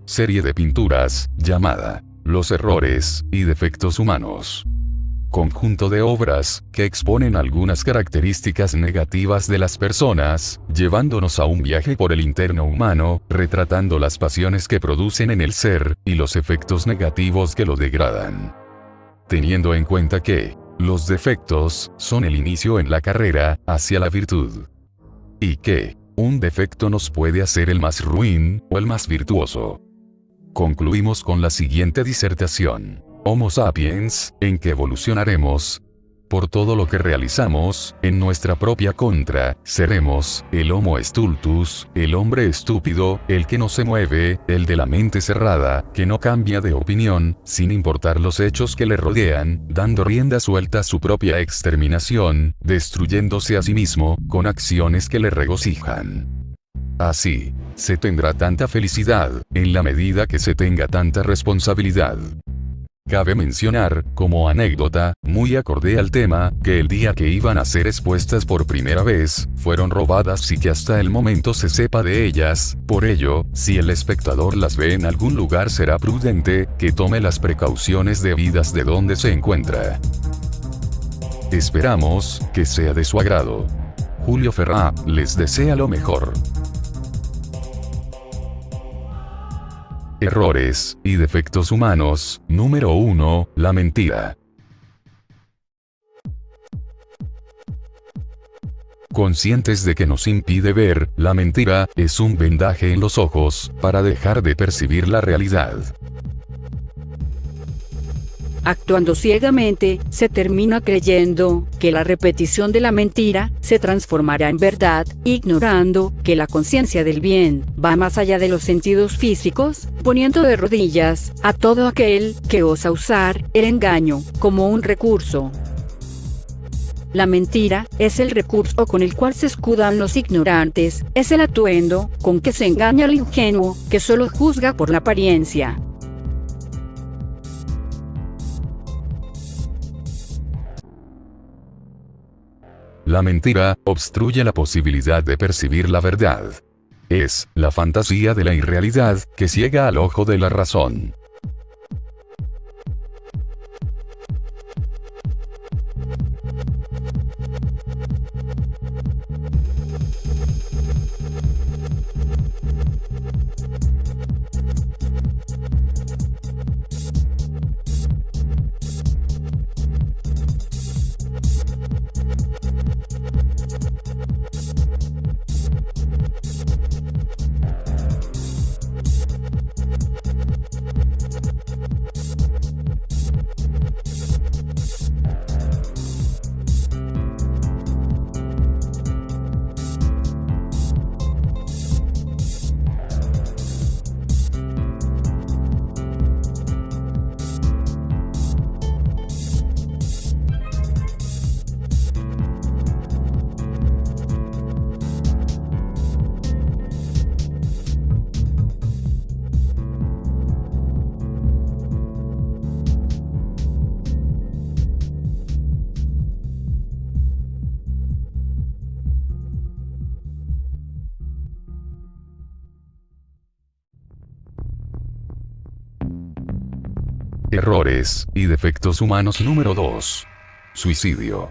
serie de pinturas, llamada Los errores y defectos humanos. Conjunto de obras, que exponen algunas características negativas de las personas, llevándonos a un viaje por el interno humano, retratando las pasiones que producen en el ser, y los efectos negativos que lo degradan. Teniendo en cuenta que, los defectos, son el inicio en la carrera, hacia la virtud. Y que, un defecto nos puede hacer el más ruin, o el más virtuoso. Concluimos con la siguiente disertación. Homo sapiens, en que evolucionaremos. Por todo lo que realizamos, en nuestra propia contra, seremos, el Homo stultus, el hombre estúpido, el que no se mueve, el de la mente cerrada, que no cambia de opinión, sin importar los hechos que le rodean, dando rienda suelta a su propia exterminación, destruyéndose a sí mismo, con acciones que le regocijan. Así, se tendrá tanta felicidad, en la medida que se tenga tanta responsabilidad. Cabe mencionar, como anécdota, muy acorde al tema, que el día que iban a ser expuestas por primera vez, fueron robadas y que hasta el momento se sepa de ellas. Por ello, si el espectador las ve en algún lugar será prudente, que tome las precauciones debidas de donde se encuentra. Esperamos, que sea de su agrado. Julio Ferrá, les desea lo mejor. Errores y defectos humanos. Número 1. La mentira. Conscientes de que nos impide ver, la mentira es un vendaje en los ojos, para dejar de percibir la realidad. Actuando ciegamente, se termina creyendo que la repetición de la mentira se transformará en verdad, ignorando que la conciencia del bien va más allá de los sentidos físicos, poniendo de rodillas a todo aquel que osa usar el engaño como un recurso. La mentira es el recurso con el cual se escudan los ignorantes, es el atuendo con que se engaña al ingenuo, que solo juzga por la apariencia. La mentira obstruye la posibilidad de percibir la verdad. Es la fantasía de la irrealidad que ciega al ojo de la razón. Errores y defectos humanos. Número 2. Suicidio.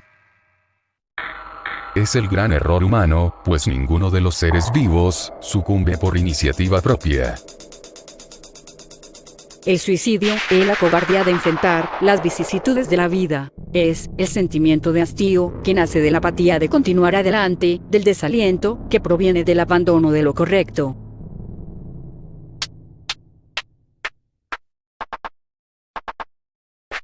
Es el gran error humano, pues ninguno de los seres vivos sucumbe por iniciativa propia. El suicidio es la cobardía de enfrentar las vicisitudes de la vida. Es el sentimiento de hastío que nace de la apatía de continuar adelante, del desaliento que proviene del abandono de lo correcto.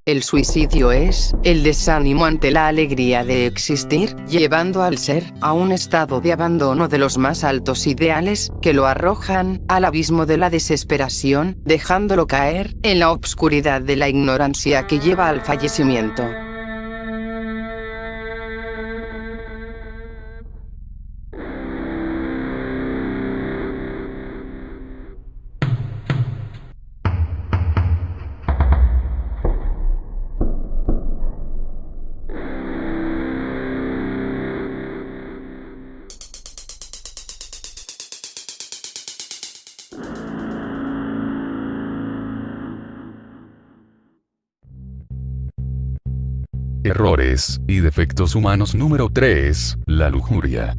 El suicidio es el desánimo ante la alegría de existir, llevando al ser a un estado de abandono de los más altos ideales, que lo arrojan al abismo de la desesperación, dejándolo caer en la obscuridad de la ignorancia que lleva al fallecimiento. Errores y defectos humanos número 3. La lujuria.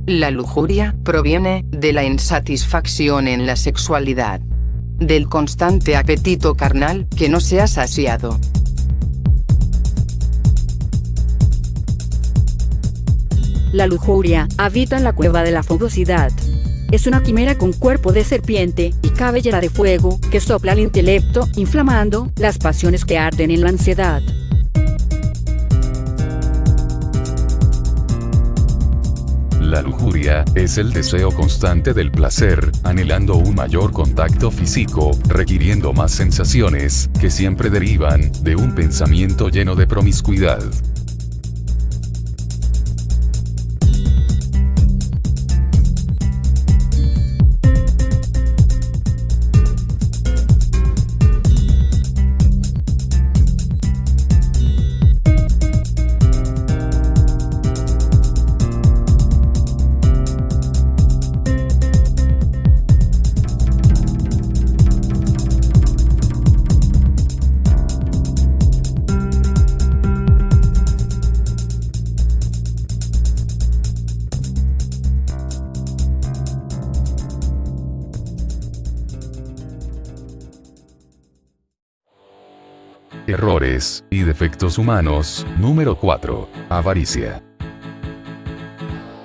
La lujuria proviene de la insatisfacción en la sexualidad, del constante apetito carnal que no se ha saciado. La lujuria habita en la cueva de la fogosidad. Es una quimera con cuerpo de serpiente y cabellera de fuego que sopla al intelecto, inflamando las pasiones que arden en la ansiedad. La lujuria es el deseo constante del placer, anhelando un mayor contacto físico, requiriendo más sensaciones, que siempre derivan de un pensamiento lleno de promiscuidad. Errores y defectos humanos número 4. Avaricia.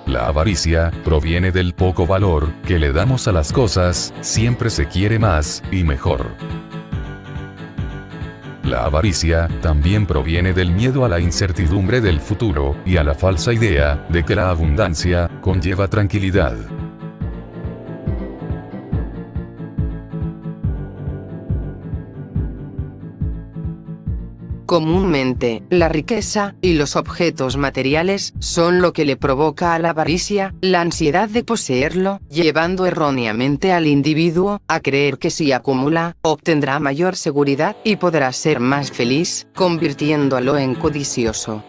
La avaricia proviene del poco valor que le damos a las cosas, siempre se quiere más y mejor. La avaricia también proviene del miedo a la incertidumbre del futuro y a la falsa idea de que la abundancia conlleva tranquilidad. Comúnmente, la riqueza y los objetos materiales son lo que le provoca a la avaricia, la ansiedad de poseerlo, llevando erróneamente al individuo a creer que si acumula, obtendrá mayor seguridad y podrá ser más feliz, convirtiéndolo en codicioso.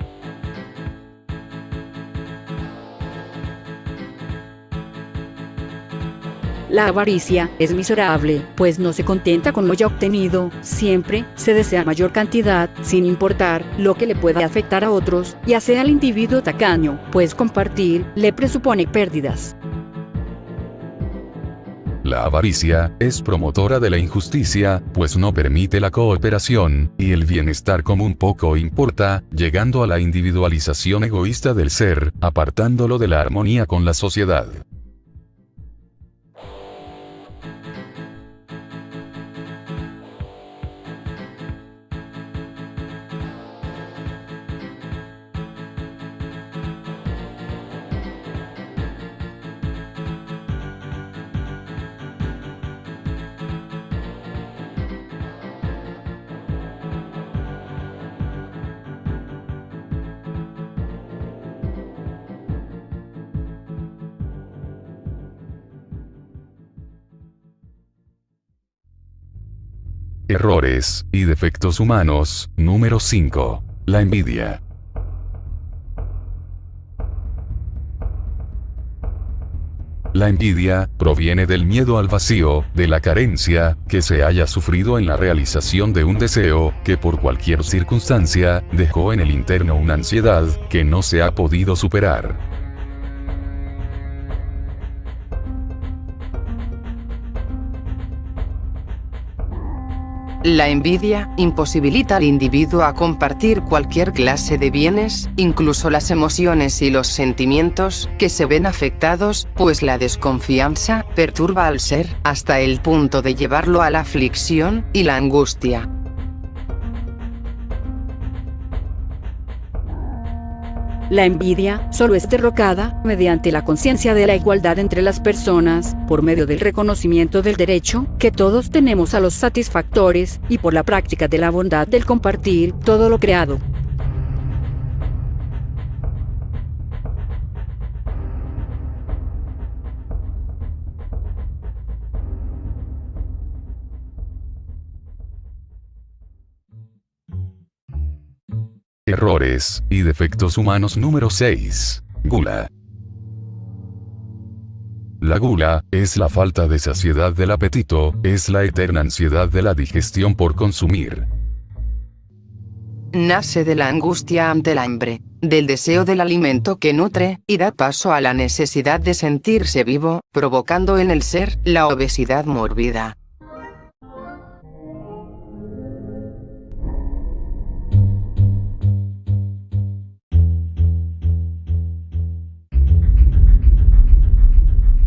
La avaricia es miserable, pues no se contenta con lo ya obtenido, siempre se desea mayor cantidad, sin importar lo que le pueda afectar a otros, ya sea al individuo tacaño, pues compartir le presupone pérdidas. La avaricia es promotora de la injusticia, pues no permite la cooperación, y el bienestar común poco importa, llegando a la individualización egoísta del ser, apartándolo de la armonía con la sociedad. Errores y defectos humanos número 5. La envidia. La envidia proviene del miedo al vacío, de la carencia que se haya sufrido en la realización de un deseo que por cualquier circunstancia dejó en el interno una ansiedad que no se ha podido superar. La envidia imposibilita al individuo a compartir cualquier clase de bienes, incluso las emociones y los sentimientos, que se ven afectados, pues la desconfianza perturba al ser, hasta el punto de llevarlo a la aflicción y la angustia. La envidia solo es derrocada mediante la conciencia de la igualdad entre las personas, por medio del reconocimiento del derecho que todos tenemos a los satisfactores, y por la práctica de la bondad del compartir todo lo creado. Errores y defectos humanos número 6. Gula. La gula es la falta de saciedad del apetito, es la eterna ansiedad de la digestión por consumir. nace de la angustia ante el hambre, del deseo del alimento que nutre, y da paso a la necesidad de sentirse vivo, provocando en el ser la obesidad mórbida.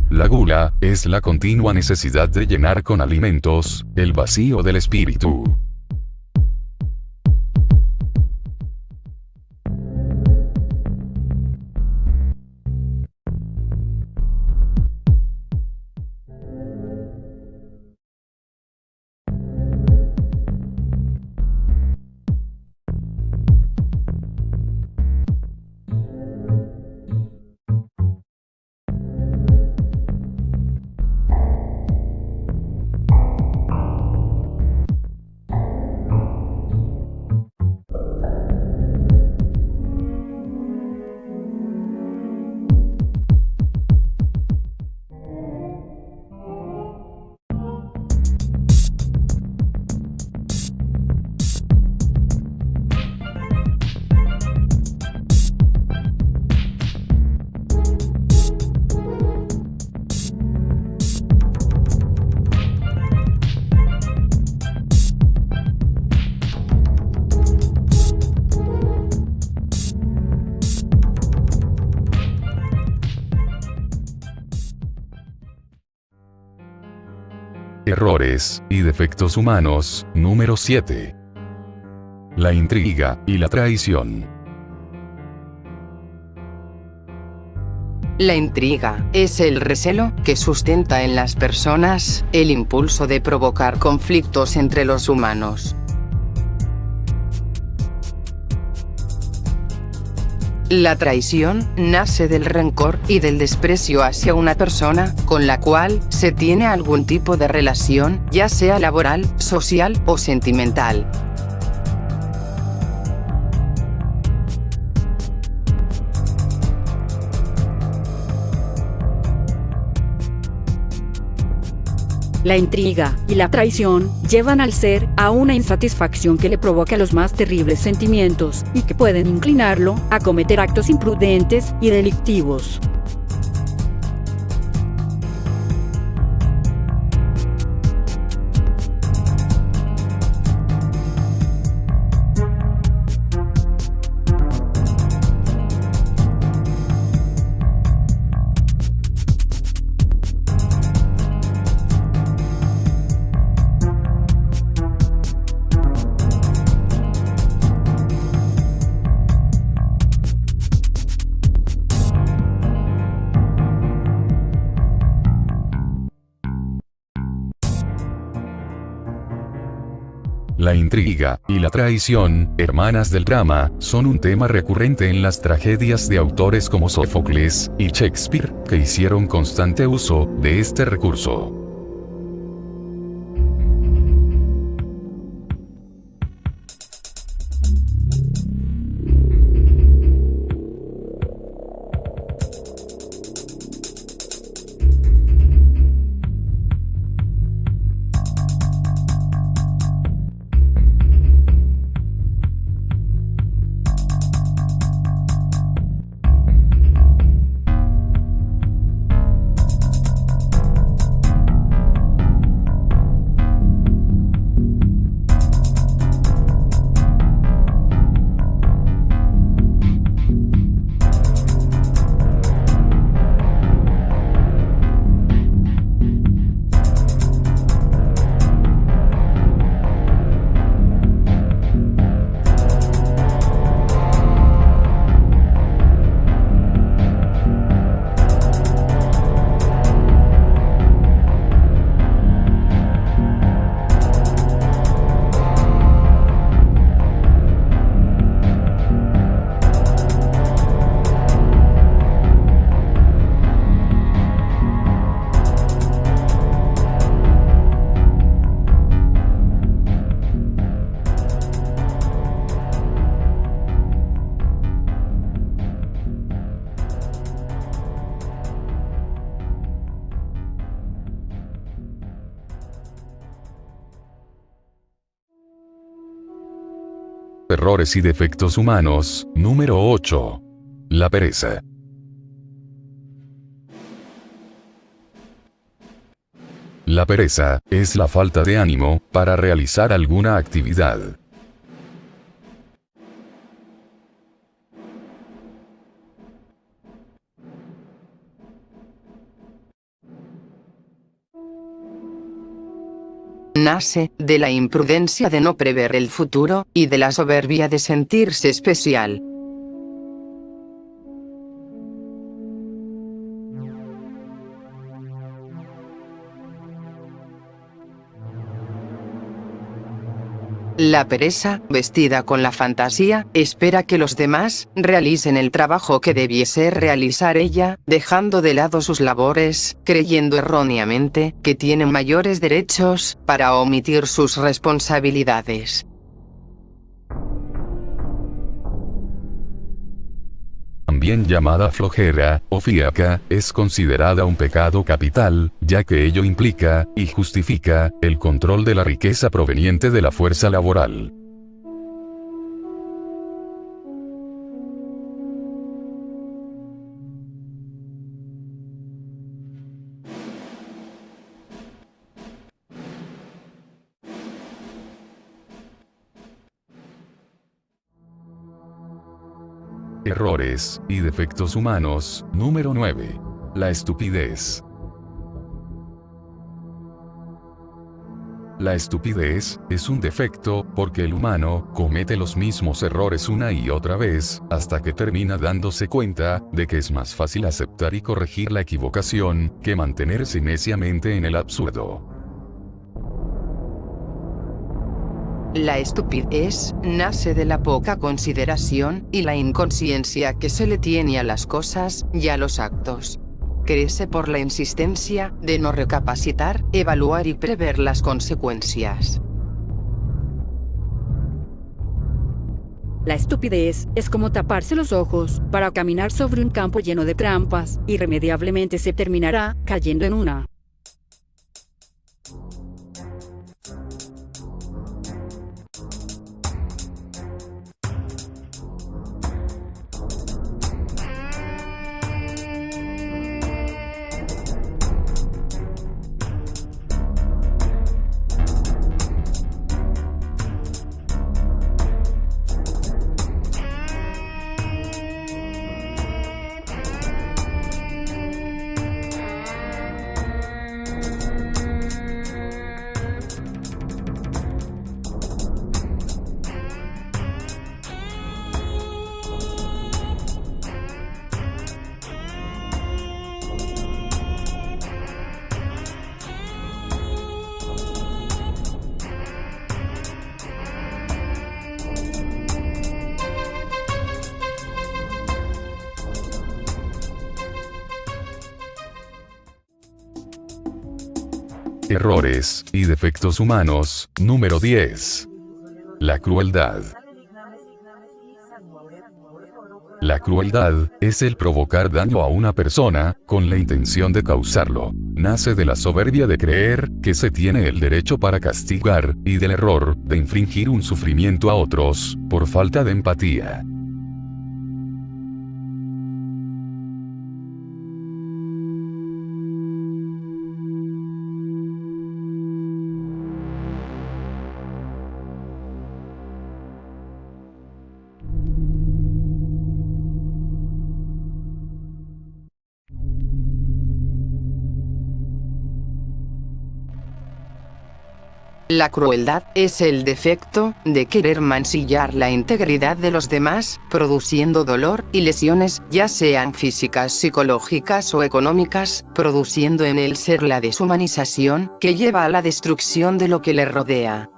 La gula es la continua necesidad de llenar con alimentos el vacío del espíritu. Errores y defectos humanos, número 7. La intriga y la traición. La intriga es el recelo que sustenta en las personas el impulso de provocar conflictos entre los humanos. La traición nace del rencor y del desprecio hacia una persona con la cual se tiene algún tipo de relación, ya sea laboral, social o sentimental. La intriga y la traición llevan al ser a una insatisfacción que le provoca los más terribles sentimientos y que pueden inclinarlo a cometer actos imprudentes y delictivos. La intriga y la traición, hermanas del drama, son un tema recurrente en las tragedias de autores como Sófocles y Shakespeare, que hicieron constante uso de este recurso. errores y defectos humanos, número 8. La pereza. La pereza es la falta de ánimo para realizar alguna actividad. Nace de la imprudencia de no prever el futuro, y de la soberbia de sentirse especial. La pereza, vestida con la fantasía, espera que los demás realicen el trabajo que debiese realizar ella, dejando de lado sus labores, creyendo erróneamente que tiene mayores derechos para omitir sus responsabilidades. También llamada flojera, o fiaca, es considerada un pecado capital, ya que ello implica, y justifica, el control de la riqueza proveniente de la fuerza laboral. Errores y defectos humanos, número 9. La estupidez. La estupidez es un defecto, porque el humano comete los mismos errores una y otra vez, hasta que termina dándose cuenta de que es más fácil aceptar y corregir la equivocación, que mantenerse neciamente en el absurdo. La estupidez nace de la poca consideración y la inconsciencia que se le tiene a las cosas y a los actos. Crece por la insistencia de no recapacitar, evaluar y prever las consecuencias. La estupidez es como taparse los ojos para caminar sobre un campo lleno de trampas, irremediablemente se terminará cayendo en una. Errores y defectos humanos, número 10. La crueldad. La crueldad es el provocar daño a una persona, con la intención de causarlo. Nace de la soberbia de creer que se tiene el derecho para castigar, y del error de infligir un sufrimiento a otros, por falta de empatía. La crueldad es el defecto de querer mancillar la integridad de los demás, produciendo dolor y lesiones, ya sean físicas, psicológicas o económicas, produciendo en el ser la deshumanización, que lleva a la destrucción de lo que le rodea.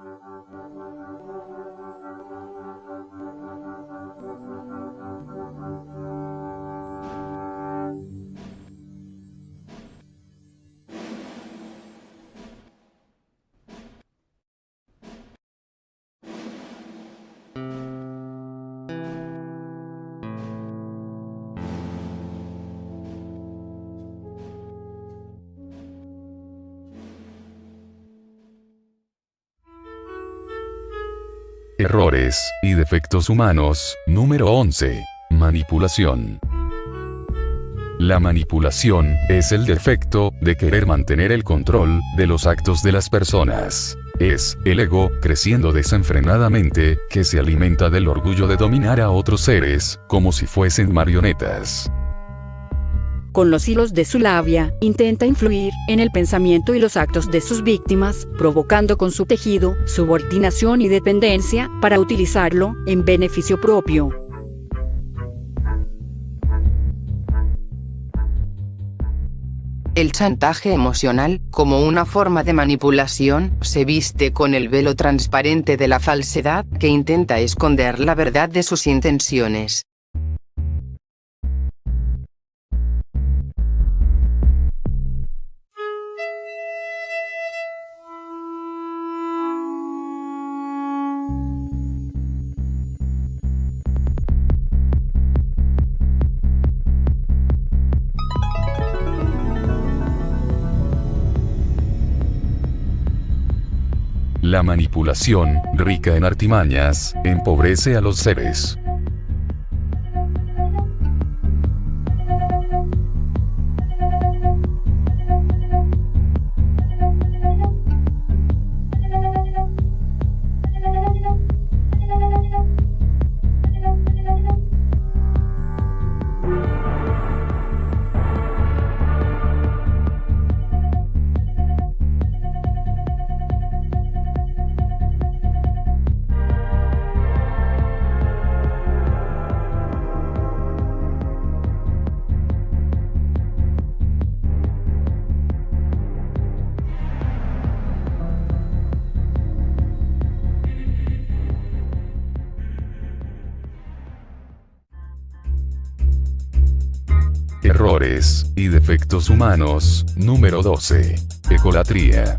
Errores y defectos humanos. Número 11. Manipulación. La manipulación es el defecto de querer mantener el control de los actos de las personas. Es el ego creciendo desenfrenadamente, que se alimenta del orgullo de dominar a otros seres, como si fuesen marionetas. Con los hilos de su labia, intenta influir en el pensamiento y los actos de sus víctimas, provocando con su tejido subordinación y dependencia para utilizarlo en beneficio propio. El chantaje emocional, como una forma de manipulación, se viste con el velo transparente de la falsedad, que intenta esconder la verdad de sus intenciones. La manipulación, rica en artimañas, empobrece a los seres. Errores y defectos humanos. Número 12. Egolatría.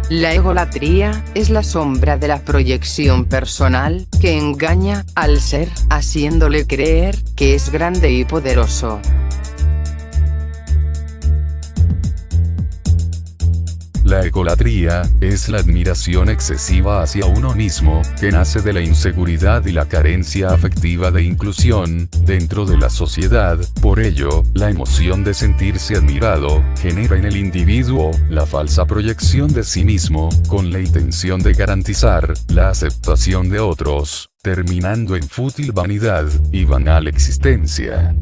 La egolatría es la sombra de la proyección personal, que engaña al ser, haciéndole creer que es grande y poderoso. La egolatría es la admiración excesiva hacia uno mismo, que nace de la inseguridad y la carencia afectiva de inclusión dentro de la sociedad. Por ello, la emoción de sentirse admirado genera en el individuo la falsa proyección de sí mismo, con la intención de garantizar la aceptación de otros, terminando en fútil vanidad y banal existencia.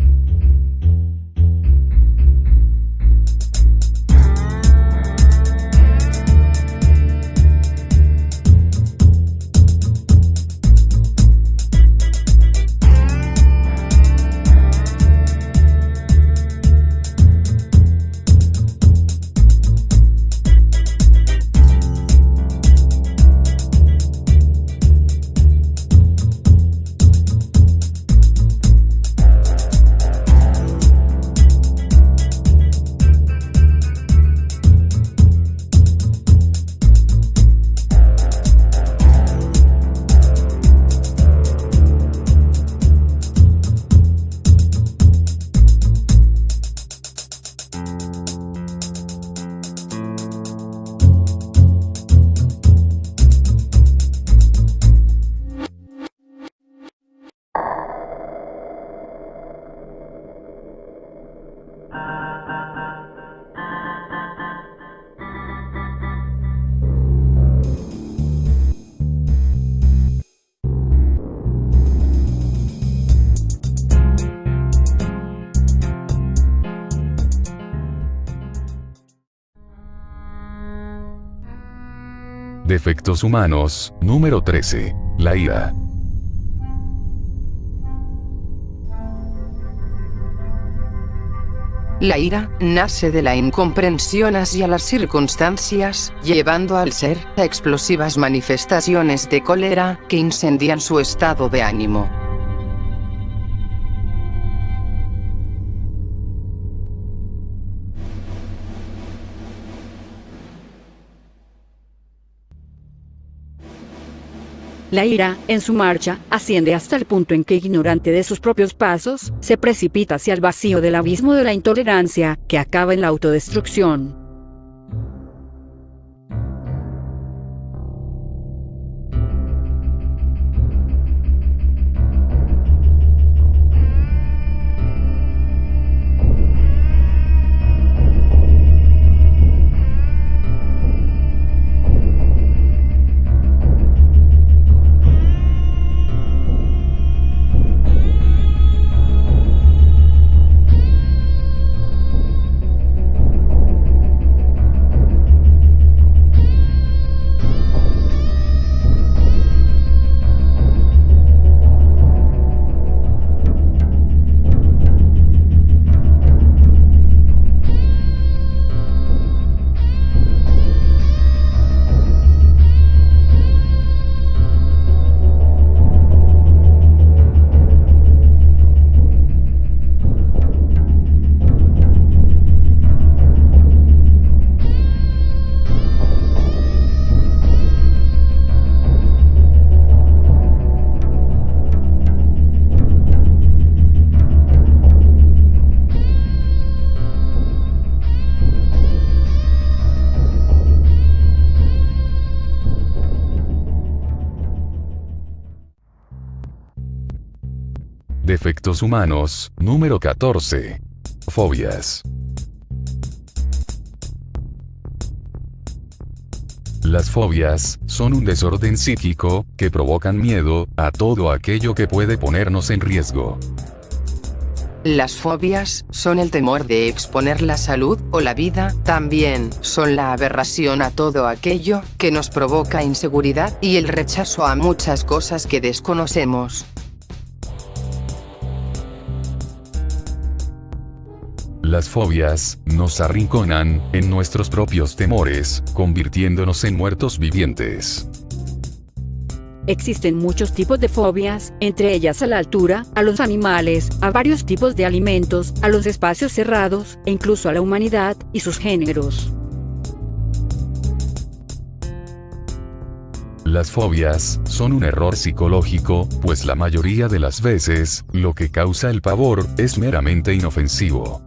Defectos humanos. Número 13. La ira. La ira nace de la incomprensión hacia las circunstancias, llevando al ser a explosivas manifestaciones de cólera que incendian su estado de ánimo. La ira, en su marcha, asciende hasta el punto en que, ignorante de sus propios pasos, se precipita hacia el vacío del abismo de la intolerancia, que acaba en la autodestrucción. Defectos humanos, número 14. Fobias. Las fobias son un desorden psíquico que provocan miedo a todo aquello que puede ponernos en riesgo. Las fobias son el temor de exponer la salud o la vida, también son la aberración a todo aquello que nos provoca inseguridad y el rechazo a muchas cosas que desconocemos. Las fobias nos arrinconan en nuestros propios temores, convirtiéndonos en muertos vivientes. Existen muchos tipos de fobias, entre ellas a la altura, a los animales, a varios tipos de alimentos, a los espacios cerrados, e incluso a la humanidad y sus géneros. Las fobias son un error psicológico, pues la mayoría de las veces, lo que causa el pavor es meramente inofensivo.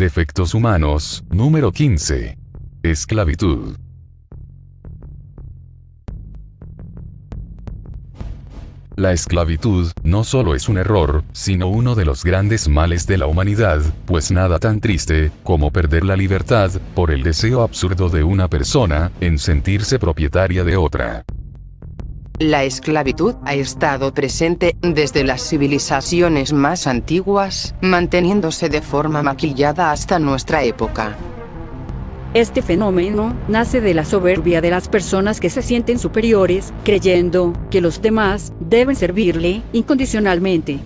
Defectos humanos, número 15. Esclavitud. La esclavitud no solo es un error, sino uno de los grandes males de la humanidad, pues nada tan triste como perder la libertad por el deseo absurdo de una persona en sentirse propietaria de otra. La esclavitud ha estado presente desde las civilizaciones más antiguas, manteniéndose de forma maquillada hasta nuestra época. Este fenómeno nace de la soberbia de las personas que se sienten superiores, creyendo que los demás deben servirle incondicionalmente.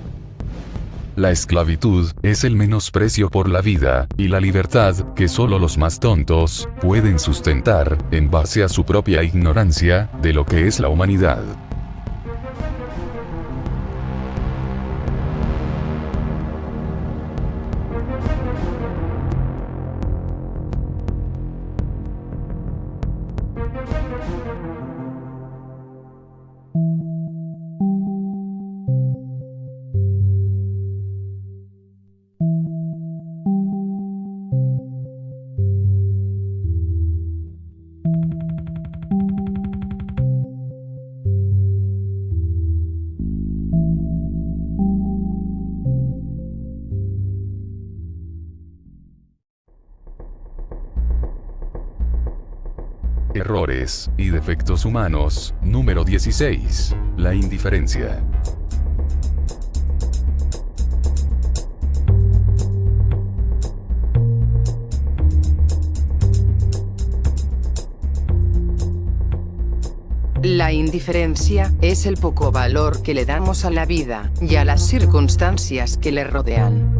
La esclavitud es el menosprecio por la vida y la libertad que solo los más tontos pueden sustentar en base a su propia ignorancia de lo que es la humanidad. Errores y defectos humanos, número 16. La indiferencia. La indiferencia es el poco valor que le damos a la vida y a las circunstancias que le rodean.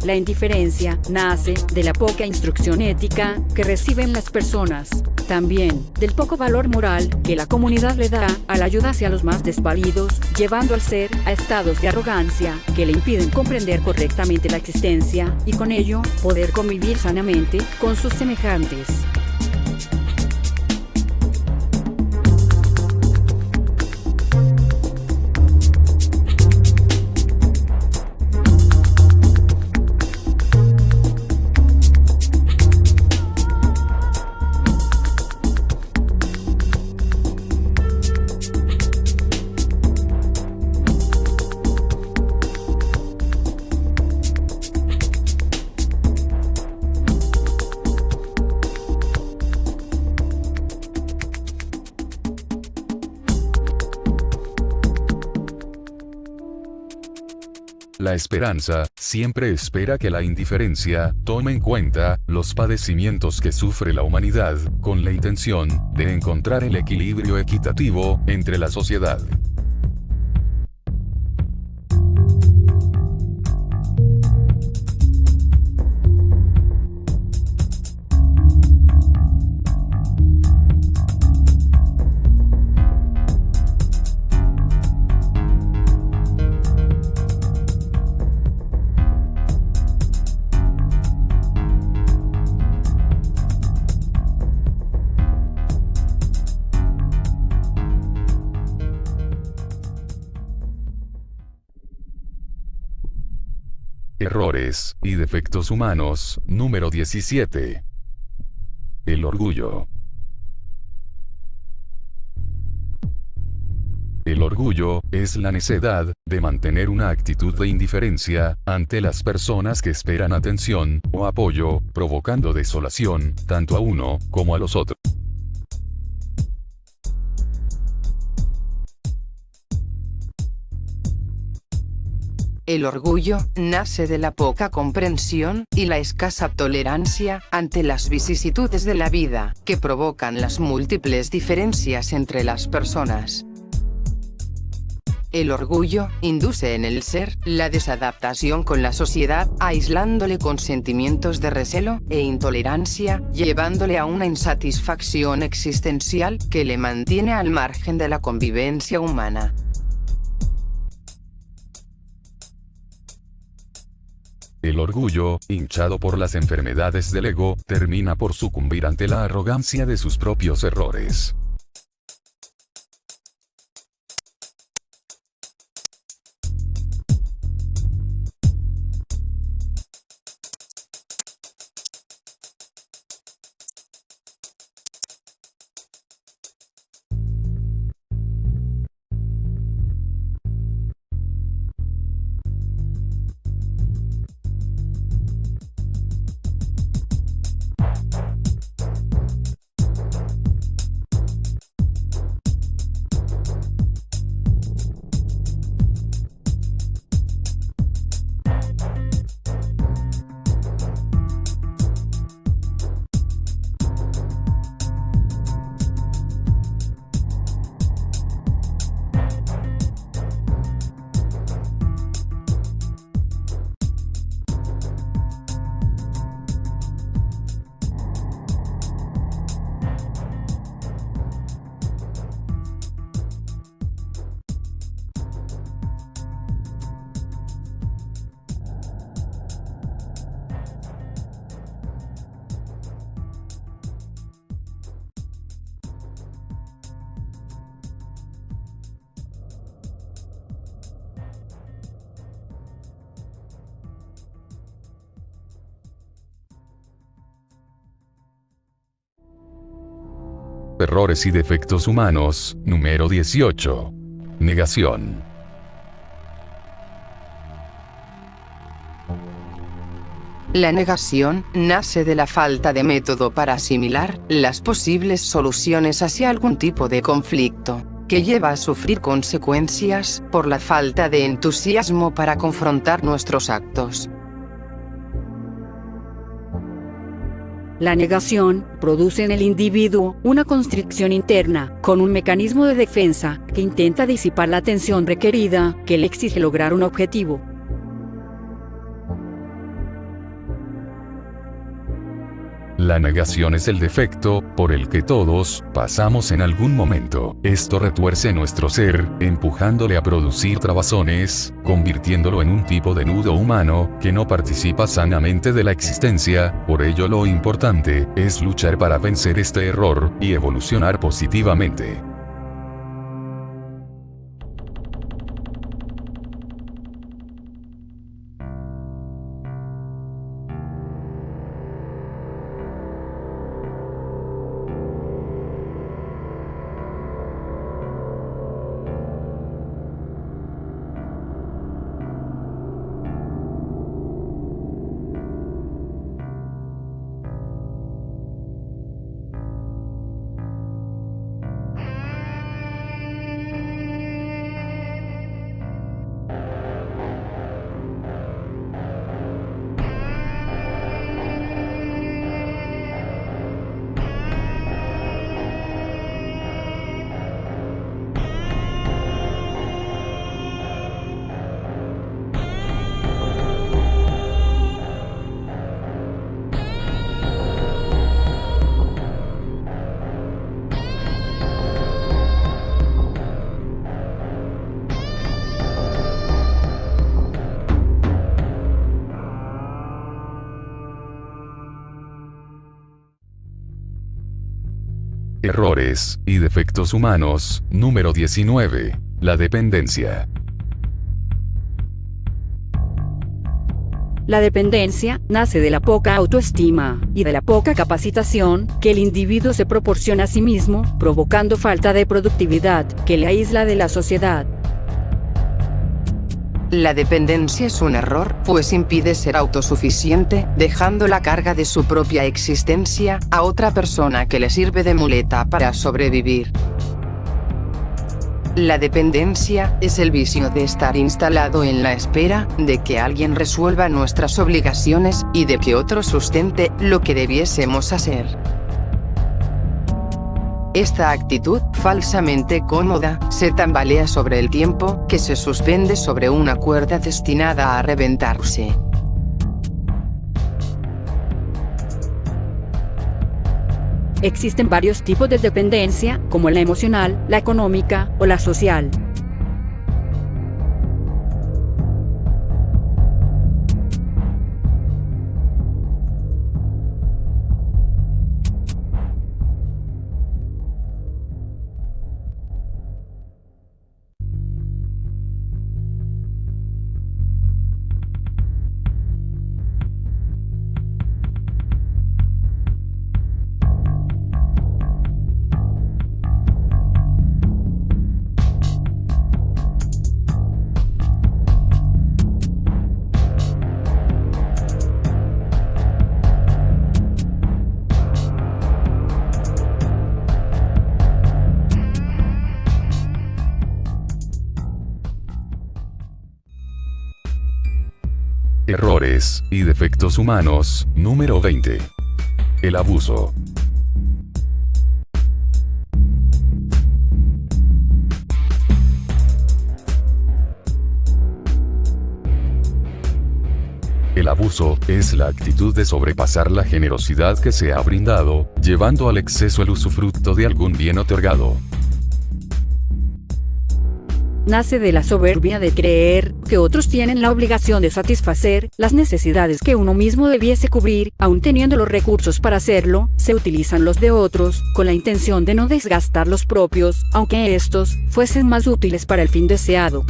La indiferencia nace de la poca instrucción ética que reciben las personas, también del poco valor moral que la comunidad le da a la ayuda hacia los más desvalidos, llevando al ser a estados de arrogancia que le impiden comprender correctamente la existencia y con ello poder convivir sanamente con sus semejantes. La esperanza siempre espera que la indiferencia tome en cuenta los padecimientos que sufre la humanidad, con la intención de encontrar el equilibrio equitativo entre la sociedad. Errores y defectos humanos, número 17. El orgullo. El orgullo es la necedad de mantener una actitud de indiferencia ante las personas que esperan atención o apoyo, provocando desolación tanto a uno como a los otros. El orgullo nace de la poca comprensión y la escasa tolerancia ante las vicisitudes de la vida, que provocan las múltiples diferencias entre las personas. El orgullo induce en el ser la desadaptación con la sociedad, aislándole con sentimientos de recelo e intolerancia, llevándole a una insatisfacción existencial que le mantiene al margen de la convivencia humana. El orgullo, hinchado por las enfermedades del ego, termina por sucumbir ante la arrogancia de sus propios errores. Errores y defectos humanos, número 18. Negación. La negación nace de la falta de método para asimilar las posibles soluciones hacia algún tipo de conflicto, que lleva a sufrir consecuencias por la falta de entusiasmo para confrontar nuestros actos. La negación produce en el individuo una constricción interna, con un mecanismo de defensa que intenta disipar la tensión requerida que le exige lograr un objetivo. La negación es el defecto por el que todos pasamos en algún momento. Esto retuerce nuestro ser, empujándole a producir trabazones, convirtiéndolo en un tipo de nudo humano que no participa sanamente de la existencia. Por ello, lo importante es luchar para vencer este error y evolucionar positivamente. Errores y defectos humanos, número 19. La dependencia. La dependencia nace de la poca autoestima y de la poca capacitación que el individuo se proporciona a sí mismo, provocando falta de productividad que le aísla de la sociedad. La dependencia es un error, pues impide ser autosuficiente, dejando la carga de su propia existencia a otra persona que le sirve de muleta para sobrevivir. La dependencia es el vicio de estar instalado en la espera de que alguien resuelva nuestras obligaciones y de que otro sustente lo que debiésemos hacer. Esta actitud, falsamente cómoda, se tambalea sobre el tiempo que se suspende sobre una cuerda destinada a reventarse. Existen varios tipos de dependencia, como la emocional, la económica o la social. Errores y defectos humanos, número 20. El abuso. El abuso es la actitud de sobrepasar la generosidad que se ha brindado, llevando al exceso el usufructo de algún bien otorgado. Nace de la soberbia de creer que otros tienen la obligación de satisfacer las necesidades que uno mismo debiese cubrir, aun teniendo los recursos para hacerlo. Se utilizan los de otros, con la intención de no desgastar los propios, aunque estos fuesen más útiles para el fin deseado.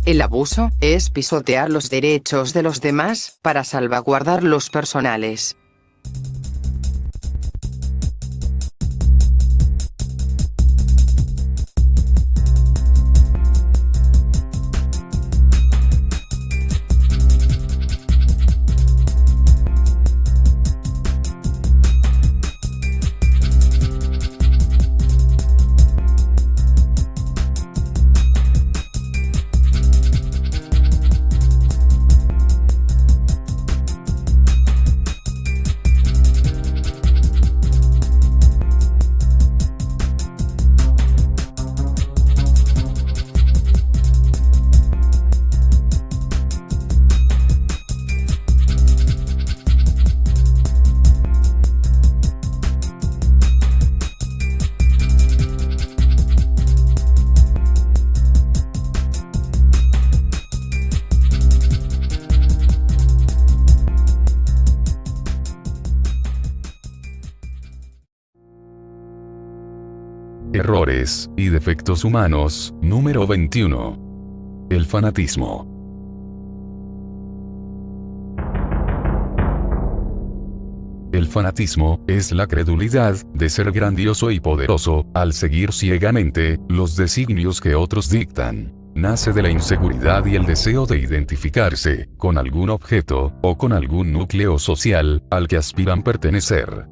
El abuso es pisotear los derechos de los demás para salvaguardar los personales. Errores y defectos humanos, número 21. El fanatismo. El fanatismo es la credulidad de ser grandioso y poderoso, al seguir ciegamente los designios que otros dictan. Nace de la inseguridad y el deseo de identificarse con algún objeto o con algún núcleo social al que aspiran pertenecer.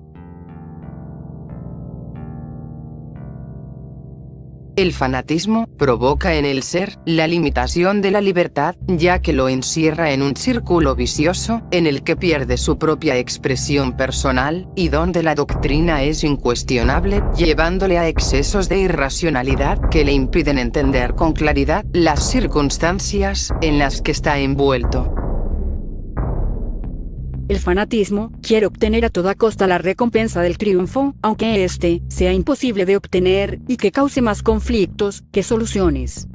El fanatismo provoca en el ser la limitación de la libertad, ya que lo encierra en un círculo vicioso, en el que pierde su propia expresión personal, y donde la doctrina es incuestionable, llevándole a excesos de irracionalidad que le impiden entender con claridad las circunstancias en las que está envuelto. El fanatismo quiere obtener a toda costa la recompensa del triunfo, aunque éste sea imposible de obtener y que cause más conflictos que soluciones.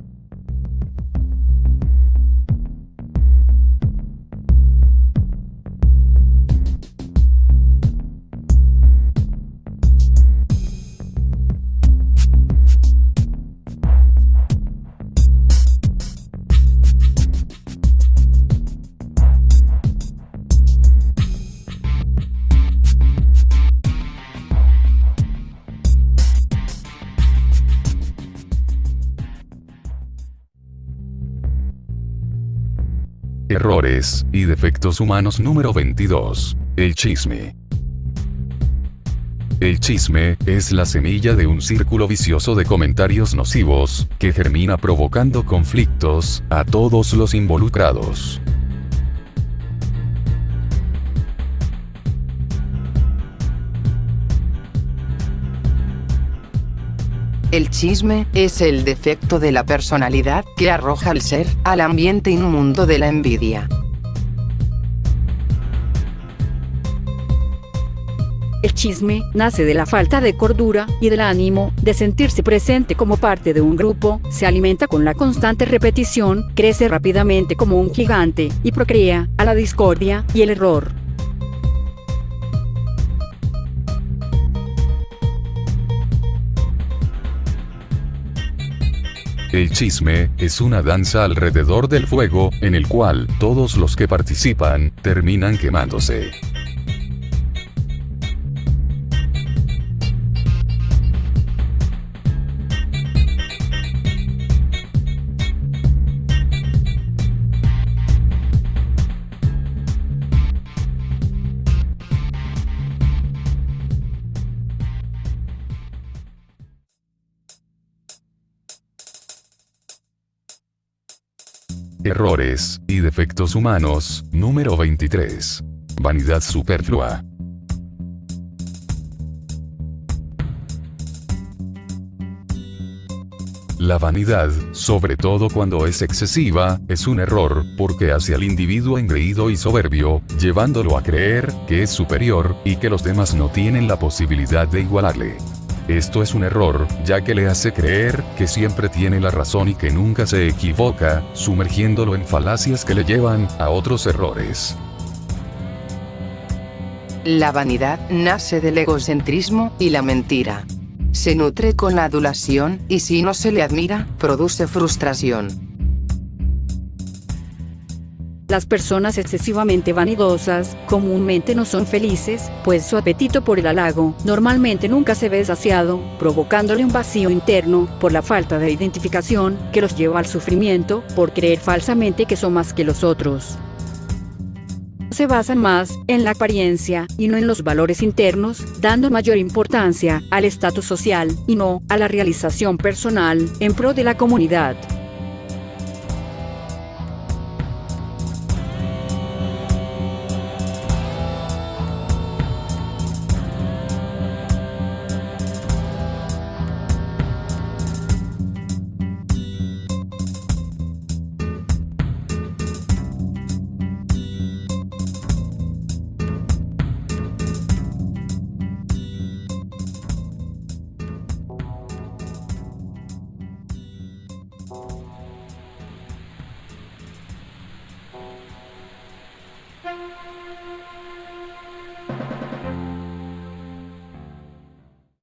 Errores y defectos humanos número 22. El chisme. El chisme es la semilla de un círculo vicioso de comentarios nocivos, que germina provocando conflictos a todos los involucrados. El chisme es el defecto de la personalidad que arroja al ser al ambiente inmundo de la envidia. El chisme nace de la falta de cordura y del ánimo de sentirse presente como parte de un grupo, se alimenta con la constante repetición, crece rápidamente como un gigante y procrea a la discordia y el error. El chisme es una danza alrededor del fuego, en el cual todos los que participan terminan quemándose. Errores y defectos humanos, número 23. Vanidad superflua. La vanidad, sobre todo cuando es excesiva, es un error, porque hace al individuo engreído y soberbio, llevándolo a creer que es superior, y que los demás no tienen la posibilidad de igualarle. Esto es un error, ya que le hace creer que siempre tiene la razón y que nunca se equivoca, sumergiéndolo en falacias que le llevan a otros errores. La vanidad nace del egocentrismo y la mentira. Se nutre con la adulación, y si no se le admira, produce frustración. Las personas excesivamente vanidosas comúnmente no son felices, pues su apetito por el halago normalmente nunca se ve saciado, provocándole un vacío interno por la falta de identificación que los lleva al sufrimiento por creer falsamente que son más que los otros. Se basan más en la apariencia y no en los valores internos, dando mayor importancia al estatus social y no a la realización personal en pro de la comunidad.